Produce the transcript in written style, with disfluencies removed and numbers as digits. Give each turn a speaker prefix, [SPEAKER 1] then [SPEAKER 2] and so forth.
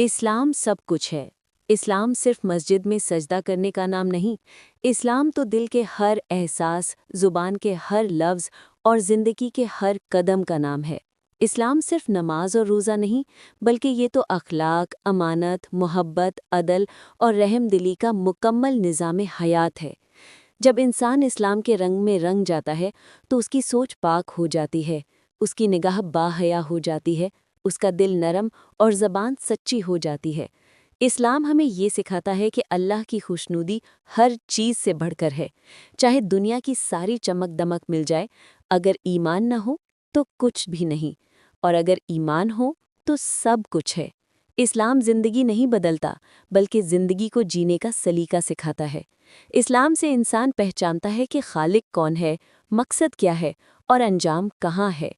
[SPEAKER 1] اسلام سب کچھ ہے۔ اسلام صرف مسجد میں سجدہ کرنے کا نام نہیں، اسلام تو دل کے ہر احساس، زبان کے ہر لفظ اور زندگی کے ہر قدم کا نام ہے۔ اسلام صرف نماز اور روزہ نہیں، بلکہ یہ تو اخلاق، امانت، محبت، عدل اور رحم دلی کا مکمل نظام حیات ہے۔ جب انسان اسلام کے رنگ میں رنگ جاتا ہے تو اس کی سوچ پاک ہو جاتی ہے، اس کی نگاہ باحیا ہو جاتی ہے، اس کا دل نرم اور زبان سچی ہو جاتی ہے۔ اسلام ہمیں یہ سکھاتا ہے کہ اللہ کی خوشنودی ہر چیز سے بڑھ کر ہے۔ چاہے دنیا کی ساری چمک دمک مل جائے، اگر ایمان نہ ہو تو کچھ بھی نہیں، اور اگر ایمان ہو تو سب کچھ ہے۔ اسلام زندگی نہیں بدلتا، بلکہ زندگی کو جینے کا سلیقہ سکھاتا ہے۔ اسلام سے انسان پہچانتا ہے کہ خالق کون ہے، مقصد کیا ہے اور انجام کہاں ہے۔